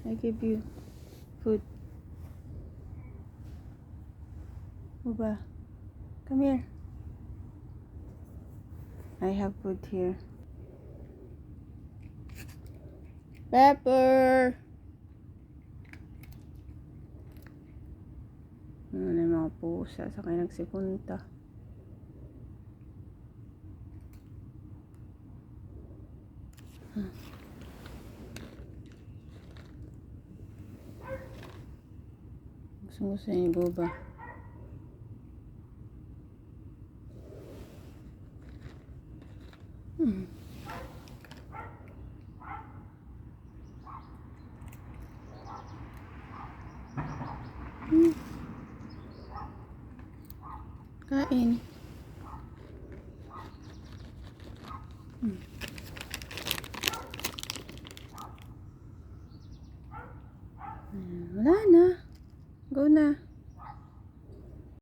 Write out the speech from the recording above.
I give you food. Buba, come here. I have food here. Pepper! Ano na yung mga pusa sa kaya nagsipunta. Gusto niya Buba. Kain. Wala na. Go na.